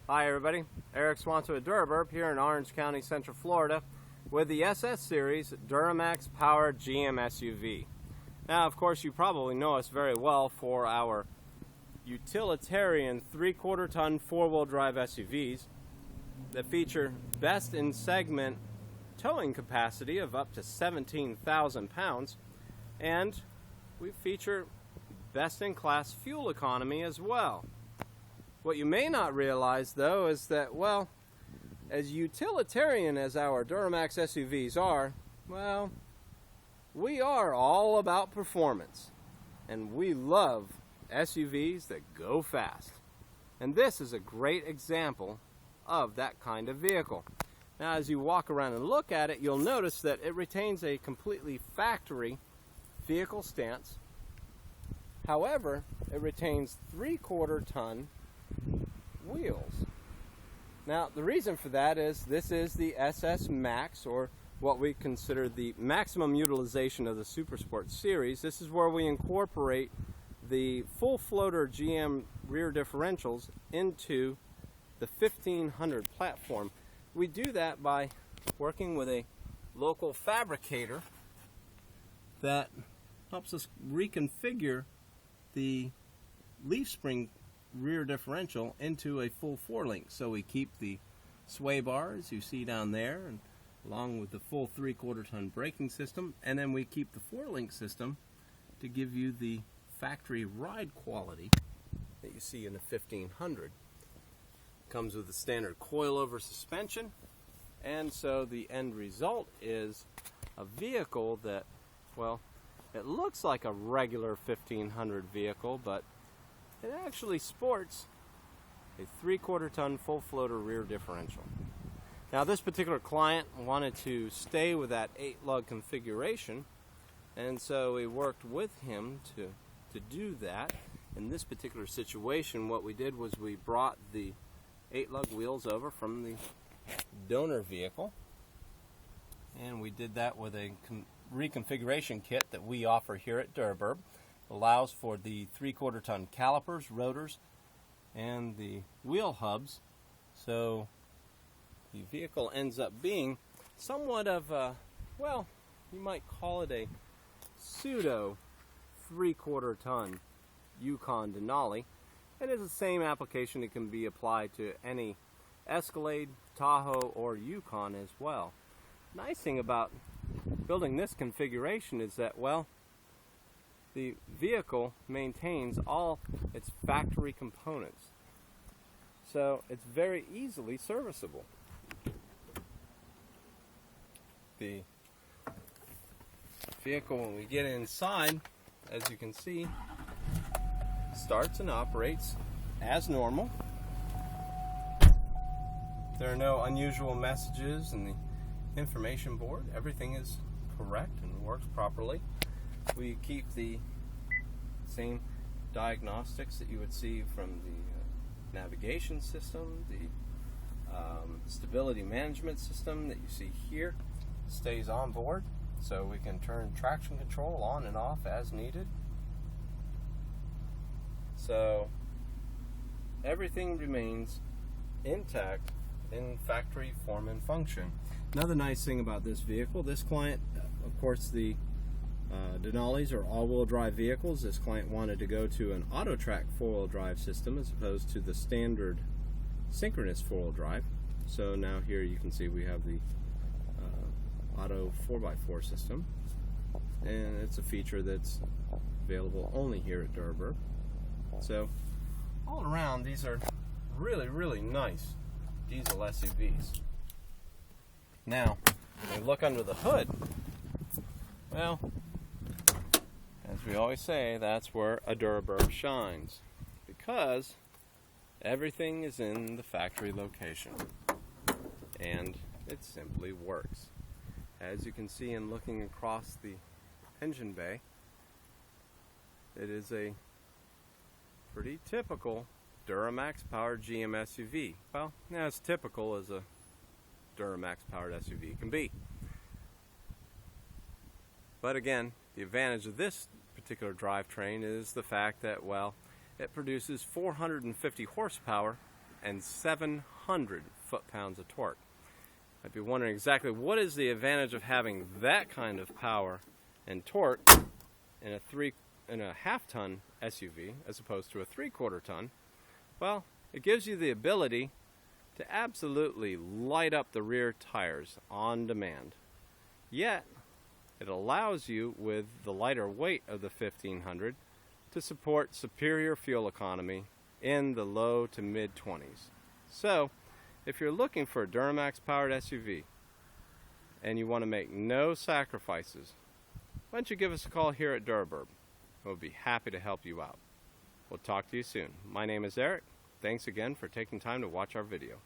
Hi everybody, Eric Swanson with DuraBurb here in Orange County, Central Florida with the SS Series Duramax powered GM SUV. Now of course you probably know us very well for our utilitarian 3/4 ton 4-wheel drive SUVs that feature best in segment towing capacity of up to 17,000 pounds, and we feature best in class fuel economy as well. What you may not realize, though, is that, well, as utilitarian as our Duramax SUVs are, well, we are all about performance. And we love SUVs that go fast. And this is a great example of that kind of vehicle. Now, as you walk around and look at it, you'll notice that it retains a completely factory vehicle stance. However, it retains 3/4 ton wheels. Now the reason for that is this is the SS Max, or what we consider the maximum utilization of the Supersport series. This is where we incorporate the full floater GM rear differentials into the 1500 platform. We do that by working with a local fabricator that helps us reconfigure the leaf spring rear differential into a full 4-link. So we keep the sway bars you see down there, and along with the full 3/4 ton braking system, and then we keep the 4-link system to give you the factory ride quality that you see in the 1500. Comes with the standard coilover suspension, and so the end result is a vehicle that, well, it looks like a regular 1500 vehicle, but it actually sports a 3/4 ton full floater rear differential. Now this particular client wanted to stay with that 8-lug configuration, and so we worked with him to do that. In this particular situation, what we did was we brought the 8-lug wheels over from the donor vehicle, and we did that with a reconfiguration kit that we offer here at DuraBurb. Allows for the 3/4 ton calipers, rotors, and the wheel hubs. So the vehicle ends up being somewhat of a, well, you might call it a pseudo 3/4 ton Yukon Denali. It is the same application that can be applied to any Escalade, Tahoe, or Yukon as well. Nice thing about building this configuration is that, well, the vehicle maintains all its factory components, so it's very easily serviceable. The vehicle, when we get inside, as you can see, starts and operates as normal. There are no unusual messages in the information board. Everything is correct and works properly. We keep the same diagnostics that you would see from the navigation system. The stability management system that you see here stays on board, so we can turn traction control on and off as needed. So everything remains intact in factory form and function. Another nice thing about this vehicle, this client, of course, the Denalis are all-wheel drive vehicles. This client wanted to go to an auto-track 4-wheel drive system as opposed to the standard synchronous 4-wheel drive. So now here you can see we have the auto 4x4 system, and it's a feature that's available only here at DuraBurb. So all around, these are really nice diesel SUVs. Now when we look under the hood, well, as we always say, that's where a DuraBurb shines, because everything is in the factory location, and it simply works. As you can see in looking across the engine bay, it is a pretty typical Duramax powered GM SUV. Well, as typical as a Duramax powered SUV can be. But again, the advantage of this particular drivetrain is the fact that, well, it produces 450 horsepower and 700 foot-pounds of torque. I'd be wondering exactly what is the advantage of having that kind of power and torque in a half-ton SUV as opposed to a 3/4 ton. Well, it gives you the ability to absolutely light up the rear tires on demand. Yet, it allows you, with the lighter weight of the 1500, to support superior fuel economy in the low to mid-20s. So, if you're looking for a Duramax powered SUV and you want to make no sacrifices, why don't you give us a call here at DuraBurb? We'll be happy to help you out. We'll talk to you soon. My name is Eric. Thanks again for taking time to watch our video.